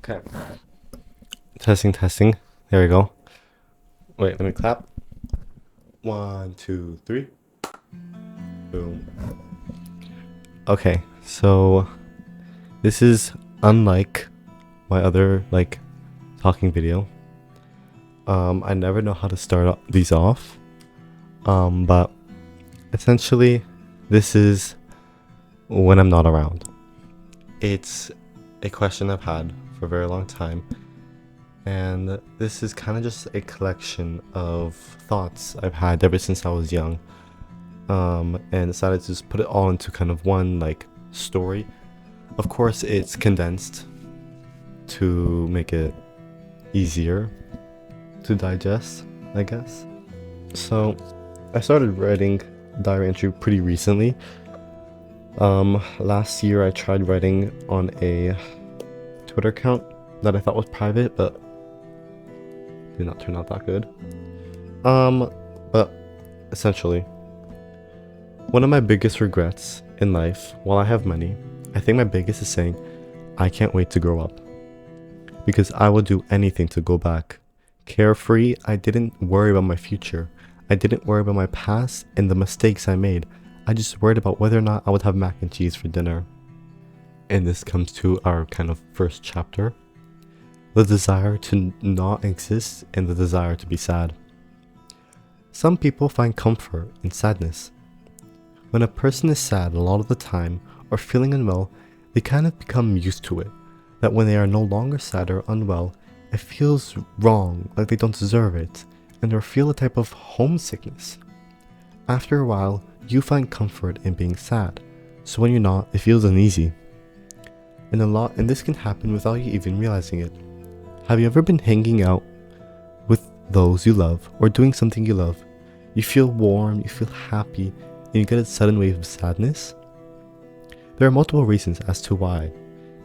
Okay. Testing, testing. There we go. Wait, let me clap. 1, 2, 3. Boom. Okay, so this is unlike my other talking video. I never know how to start these off. But essentially this is when I'm not around. It's a question I've had for a very long time. And this is kind of just a collection of thoughts I've had ever since I was young. And decided to just put it all into kind of one story. Of course, it's condensed to make it easier to digest, I guess. So I started writing diary entry pretty recently. Last year I tried writing on a Twitter account that I thought was private, but did not turn out that good. But essentially, one of my biggest regrets in life, while I have many, I think my biggest is saying, I can't wait to grow up. Because I would do anything to go back. Carefree, I didn't worry about my future. I didn't worry about my past and the mistakes I made. I just worried about whether or not I would have mac and cheese for dinner. And this comes to our kind of first chapter. The desire to not exist and the desire to be sad. Some people find comfort in sadness. When a person is sad a lot of the time or feeling unwell, they kind of become used to it. That when they are no longer sad or unwell, it feels wrong, like they don't deserve it, and they feel a type of homesickness. After a while, you find comfort in being sad, so when you're not, it feels uneasy. And this can happen without you even realizing it. Have you ever been hanging out with those you love or doing something you love? You feel warm, you feel happy, and you get a sudden wave of sadness? There are multiple reasons as to why.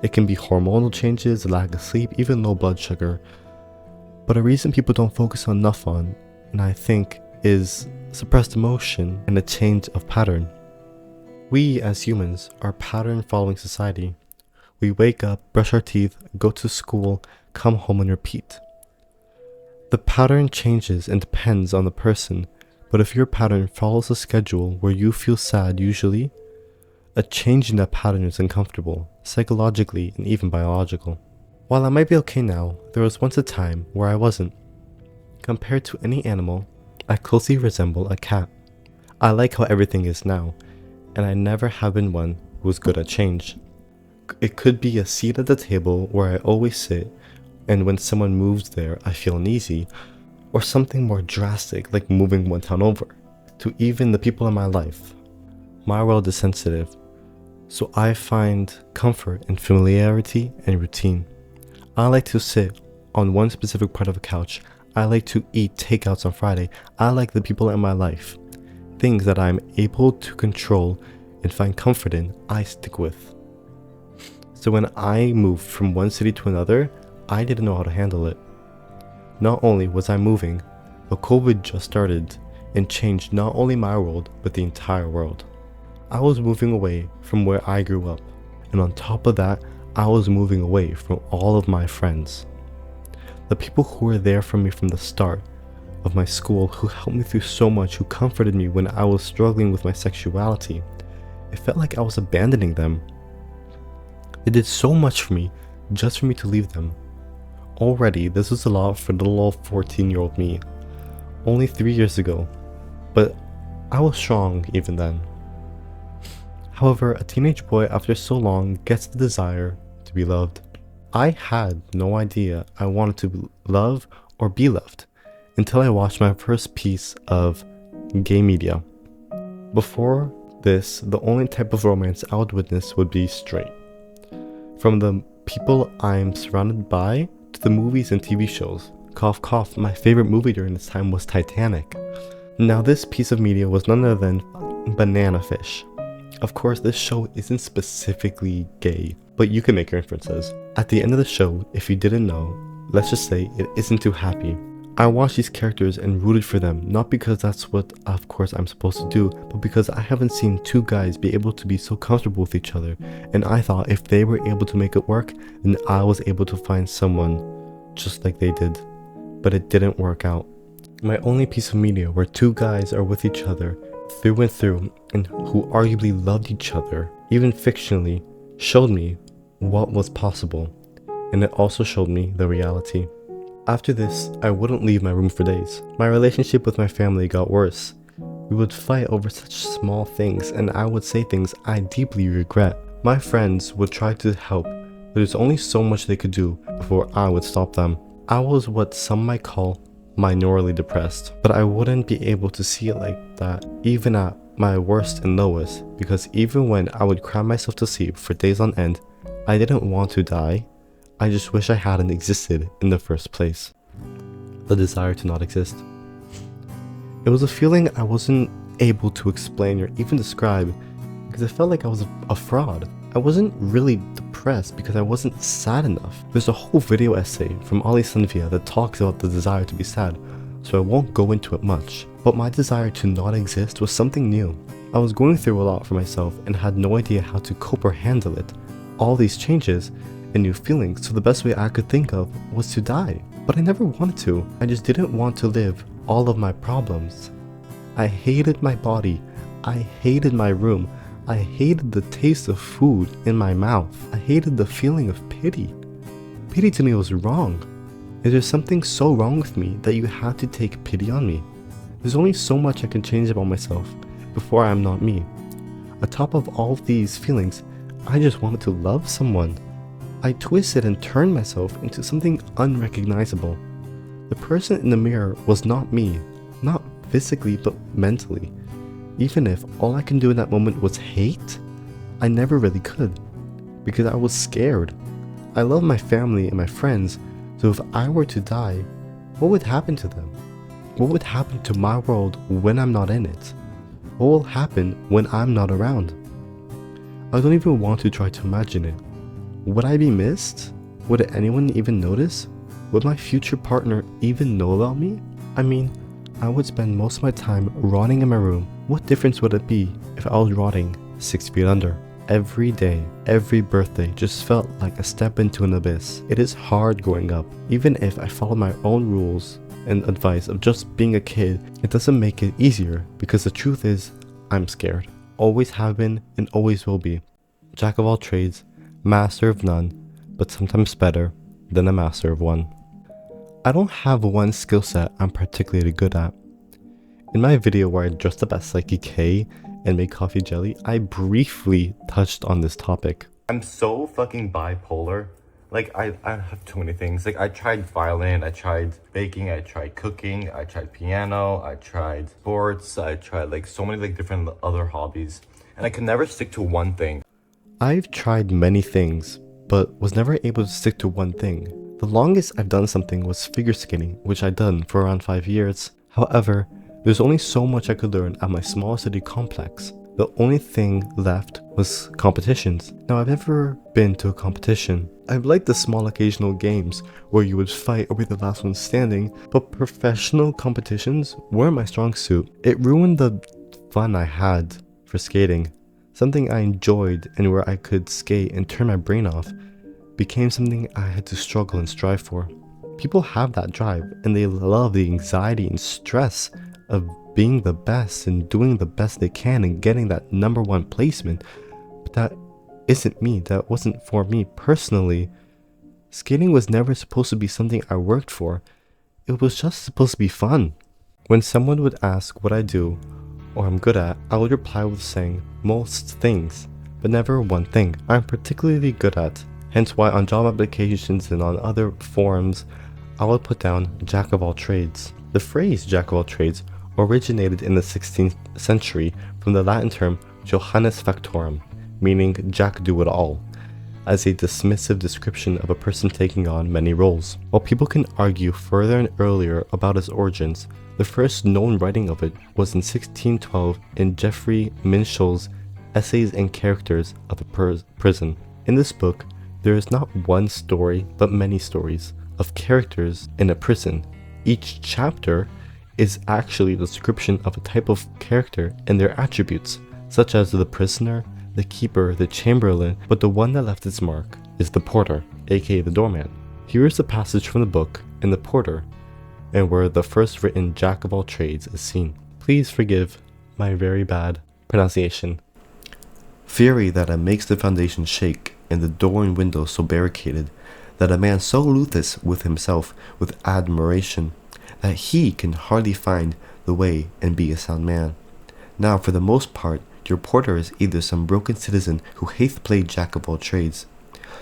It can be hormonal changes, lack of sleep, even low blood sugar. But a reason people don't focus enough on, and I think, is suppressed emotion and a change of pattern. We as humans are pattern following society. We wake up, brush our teeth, go to school, come home and repeat. The pattern changes and depends on the person, but if your pattern follows a schedule where you feel sad usually, a change in that pattern is uncomfortable, psychologically and even biological. While I might be okay now, there was once a time where I wasn't. Compared to any animal, I closely resemble a cat. I like how everything is now, and I never have been one who was good at change. It could be a seat at the table where I always sit, and when someone moves there, I feel uneasy, or something more drastic like moving one town over, to even the people in my life. My world is sensitive, so I find comfort in familiarity and routine. I like to sit on one specific part of a couch. I like to eat takeouts on Friday. I like the people in my life. Things that I'm able to control and find comfort in, I stick with. So when I moved from one city to another, I didn't know how to handle it. Not only was I moving, but COVID just started and changed not only my world, but the entire world. I was moving away from where I grew up, and on top of that, I was moving away from all of my friends. The people who were there for me from the start of my school, who helped me through so much, who comforted me when I was struggling with my sexuality. It felt like I was abandoning them. They did so much for me, just for me to leave them. Already, this was a lot for little old 14-year-old me. Only 3 years ago, but I was strong even then. However, a teenage boy after so long gets the desire to be loved. I had no idea I wanted to love or be loved until I watched my first piece of gay media. Before this, the only type of romance I would witness would be straight. From the people I'm surrounded by to the movies and TV shows. Cough cough, my favorite movie during this time was Titanic. Now this piece of media was none other than Banana Fish. Of course, this show isn't specifically gay, but you can make your inferences. At the end of the show, if you didn't know, let's just say it isn't too happy. I watched these characters and rooted for them, not because that's what, of course, I'm supposed to do, but because I haven't seen two guys be able to be so comfortable with each other, and I thought if they were able to make it work, then I was able to find someone just like they did. But it didn't work out. My only piece of media where two guys are with each other through and through, and who arguably loved each other, even fictionally, showed me what was possible, and it also showed me the reality. After this, I wouldn't leave my room for days. My relationship with my family got worse. We would fight over such small things, and I would say things I deeply regret. My friends would try to help, but there's only so much they could do before I would stop them. I was what some might call minorly depressed, but I wouldn't be able to see it like that even at my worst and lowest, because even when I would cry myself to sleep for days on end, I didn't want to die. I just wish I hadn't existed in the first place. The desire to not exist. It was a feeling I wasn't able to explain or even describe, because it felt like I was a fraud. I wasn't really depressed because I wasn't sad enough. There's a whole video essay from Ali Sanvia that talks about the desire to be sad, so I won't go into it much. But my desire to not exist was something new. I was going through a lot for myself and had no idea how to cope or handle it. All these changes and new feelings, so the best way I could think of was to die. But I never wanted to. I just didn't want to live all of my problems. I hated my body. I hated my room. I hated the taste of food in my mouth. I hated the feeling of pity. Pity to me was wrong. Is there something so wrong with me that you have to take pity on me? There's only so much I can change about myself before I'm not me. Atop of all of these feelings, I just wanted to love someone. I twisted and turned myself into something unrecognizable. The person in the mirror was not me, not physically but mentally. Even if all I can do in that moment was hate, I never really could, because I was scared. I love my family and my friends, so if I were to die, what would happen to them? What would happen to my world when I'm not in it? What will happen when I'm not around? I don't even want to try to imagine it. Would I be missed? Would anyone even notice? Would my future partner even know about me? I mean, I would spend most of my time rotting in my room. What difference would it be if I was rotting 6 feet under? Every day, every birthday just felt like a step into an abyss. It is hard growing up. Even if I followed my own rules and advice of just being a kid, it doesn't make it easier, because the truth is, I'm scared. Always have been and always will be. Jack of all trades, master of none, but sometimes better than a master of one. I don't have one skill set I'm particularly good at. In my video where I dressed up as Psyche K and made coffee jelly, I briefly touched on this topic. I'm so fucking bipolar. Like, I have too many things. Like, I tried violin, I tried baking, I tried cooking, I tried piano, I tried sports, I tried like so many like different other hobbies, and I could never stick to one thing. I've tried many things, but was never able to stick to one thing. The longest I've done something was figure skating, which I'd done for around 5 years. However, there's only so much I could learn at my small city complex. The only thing left was competitions. Now, I've never been to a competition. I've liked the small occasional games where you would fight or be the last one standing, but professional competitions weren't my strong suit. It ruined the fun I had for skating. Something I enjoyed and where I could skate and turn my brain off became something I had to struggle and strive for. People have that drive and they love the anxiety and stress of being the best and doing the best they can and getting that #1 placement. But that isn't me. That wasn't for me personally. Skating was never supposed to be something I worked for. It was just supposed to be fun. When someone would ask what I do or I'm good at, I would reply with saying most things, but never one thing I'm particularly good at. Hence why on job applications and on other forums, I would put down jack of all trades. The phrase jack of all trades originated in the 16th century from the Latin term Johannes Factorum, meaning jack do it all, as a dismissive description of a person taking on many roles. While people can argue further and earlier about its origins, the first known writing of it was in 1612 in Geoffrey Minshall's Essays and Characters of the Prison. In this book, there is not one story, but many stories of characters in a prison, Each chapter is actually a description of a type of character and their attributes, such as the prisoner, the keeper, the chamberlain, but the one that left its mark is the porter, aka the doorman. Here is a passage from the book in the porter, and where the first written jack of all trades is seen. Please forgive my very bad pronunciation. Fury that it makes the foundation shake, and the door and window so barricaded, that a man so loatheth with himself with admiration, that he can hardly find the way and be a sound man. Now for the most part your porter is either some broken citizen who hath played jack of all trades,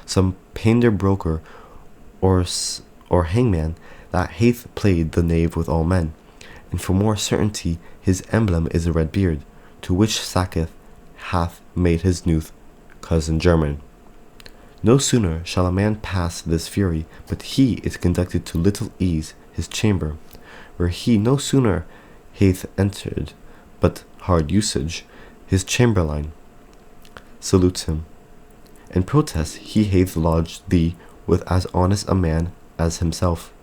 some painter broker, or hangman that hath played the knave with all men, and for more certainty his emblem is a red beard, to which Sacketh hath made his newth cousin German. No sooner shall a man pass this fury, but he is conducted to little ease his chamber, where he no sooner hath entered, but hard usage, his chamberlain salutes him, and protests he hath lodged thee with as honest a man as himself,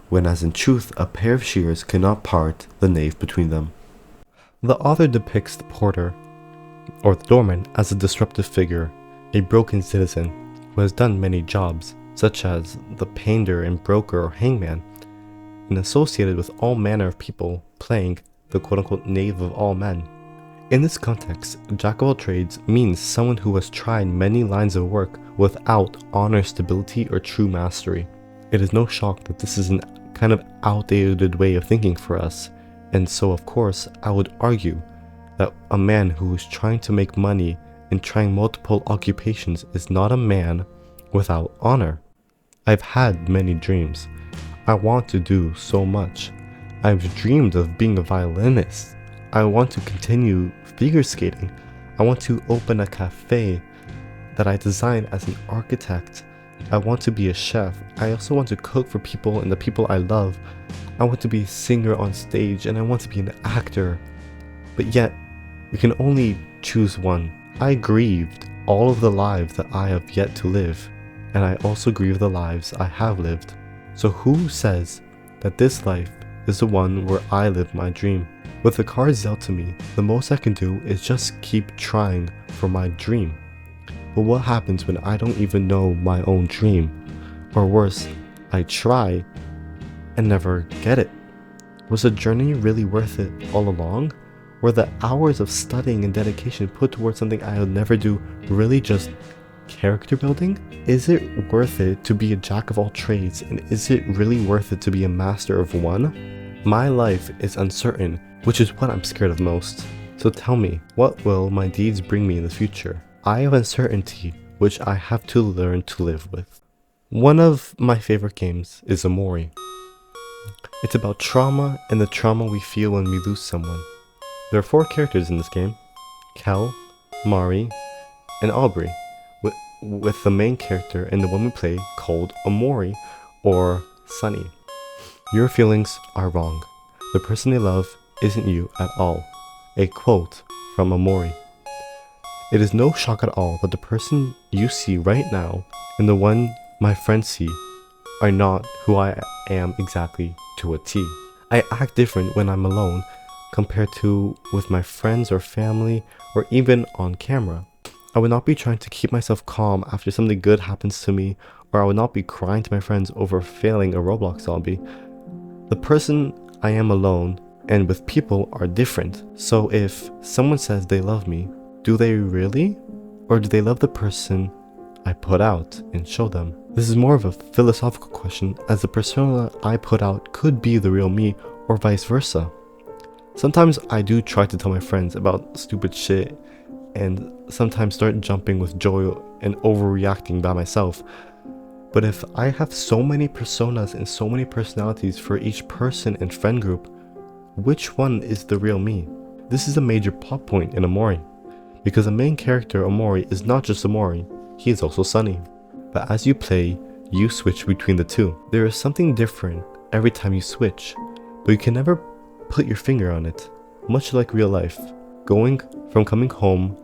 when as in truth a pair of shears cannot part the knave between them. The author depicts the porter, or the doorman, as a disruptive figure, a broken citizen who has done many jobs, such as the painter and broker or hangman, and associated with all manner of people playing the quote-unquote knave of all men. In this context, jack of all trades means someone who has tried many lines of work without honor, stability, or true mastery. It is no shock that this is a kind of outdated way of thinking for us, and so of course I would argue that a man who is trying to make money and trying multiple occupations is not a man without honor. I've had many dreams. I want to do so much. I've dreamed of being a violinist. I want to continue figure skating. I want to open a cafe that I designed as an architect. I want to be a chef. I also want to cook for people and the people I love. I want to be a singer on stage, and I want to be an actor. But yet, you can only choose one. I grieved all of the lives that I have yet to live, and I also grieve the lives I have lived. So who says that this life is the one where I live my dream? With the cards dealt to me, the most I can do is just keep trying for my dream. But what happens when I don't even know my own dream? Or worse, I try and never get it. Was the journey really worth it all along? Were the hours of studying and dedication put towards something I would never do really just character building? Is it worth it to be a jack of all trades, and is it really worth it to be a master of one? My life is uncertain, which is what I'm scared of most. So tell me, what will my deeds bring me in the future? I have uncertainty, which I have to learn to live with. One of my favorite games is Omori. It's about trauma and the trauma we feel when we lose someone. There are 4 characters in this game: Kel, Mari, and Aubrey, with the main character and the one we play called Omori, or Sunny. Your feelings are wrong. The person they love isn't you at all. A quote from Omori. It is no shock at all that the person you see right now and the one my friends see are not who I am exactly to a T. I act different when I'm alone compared to with my friends or family, or even on camera. I would not be trying to keep myself calm after something good happens to me, or I would not be crying to my friends over failing a Roblox zombie. The person I am alone and with people are different. So if someone says they love me, do they really? Or do they love the person I put out and show them? This is more of a philosophical question, as the persona I put out could be the real me, or vice versa. Sometimes I do try to tell my friends about stupid shit, and sometimes start jumping with joy and overreacting by myself. But if I have so many personas and so many personalities for each person and friend group, which one is the real me? This is a major plot point in Omori, because the main character Omori is not just Omori, he is also Sunny. But as you play, you switch between the two. There is something different every time you switch, but you can never put your finger on it, much like real life. Going from coming home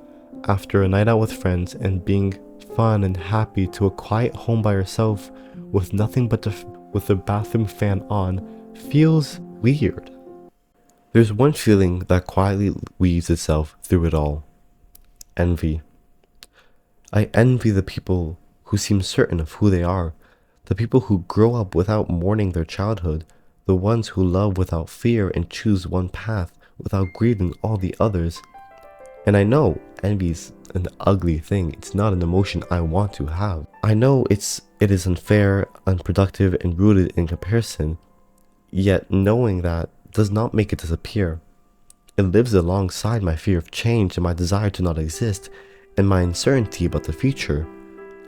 after a night out with friends and being fun and happy to a quiet home by yourself with nothing but with the bathroom fan on feels weird. There's one feeling that quietly weaves itself through it all. Envy. I envy the people who seem certain of who they are, the people who grow up without mourning their childhood, the ones who love without fear and choose one path without grieving all the others. And I know envy's an ugly thing. It's not an emotion I want to have. I know it is unfair, unproductive, and rooted in comparison. Yet knowing that does not make it disappear. It lives alongside my fear of change and my desire to not exist and my uncertainty about the future.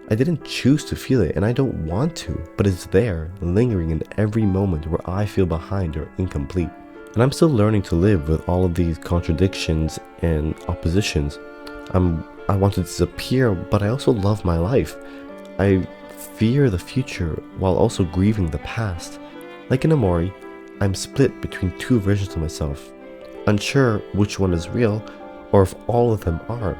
I didn't choose to feel it and I don't want to, but it's there, lingering in every moment where I feel behind or incomplete. And I'm still learning to live with all of these contradictions and oppositions. I want to disappear, but I also love my life. I fear the future while also grieving the past. Like in Omori, I'm split between two versions of myself, unsure which one is real or if all of them are.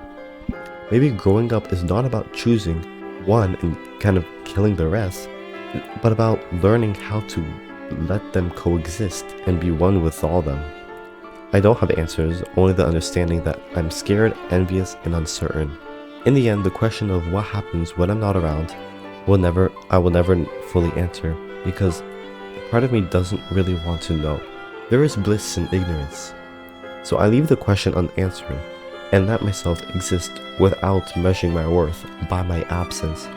Maybe growing up is not about choosing one and kind of killing the rest, but about learning how to let them coexist and be one with all them. I don't have answers, only the understanding that I'm scared, envious, and uncertain. In the end, the question of what happens when I'm not around I will never fully answer, because part of me doesn't really want to know. There is bliss in ignorance. So I leave the question unanswered and let myself exist without measuring my worth by my absence.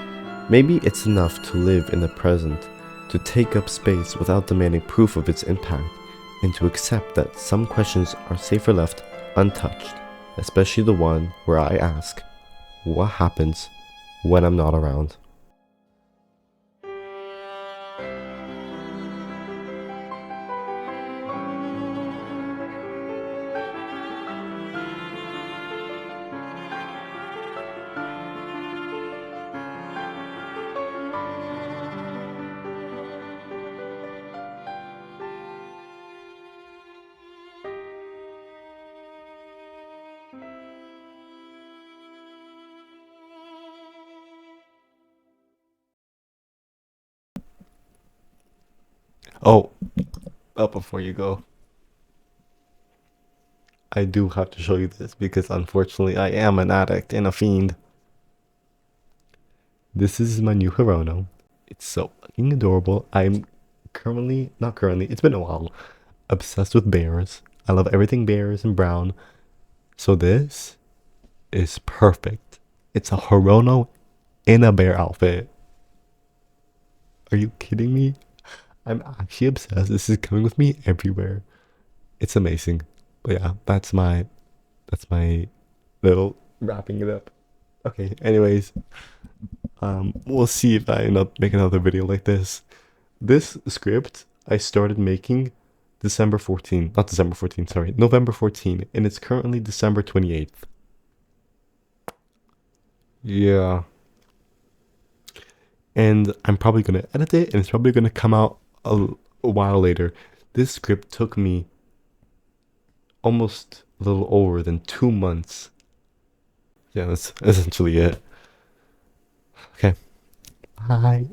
Maybe it's enough to live in the present, to take up space without demanding proof of its impact, and to accept that some questions are safer left untouched, especially the one where I ask, what happens when I'm not around? Oh, before you go, I do have to show you this because unfortunately I am an addict and a fiend. This is my new Hirono. It's so fucking adorable. Not currently, it's been a while, obsessed with bears. I love everything bears and brown. So this is perfect. It's a Hirono in a bear outfit. Are you kidding me? I'm actually obsessed. This is coming with me everywhere. It's amazing. But yeah, that's my little wrapping it up. Okay, anyways, we'll see if I end up making another video like this. This script I started making December 14, not December 14, sorry, November 14, and it's currently December 28th. Yeah. And I'm probably going to edit it and it's probably going to come out a while later. This script took me almost a little over than 2 months. Yeah, that's essentially it. Okay. Bye.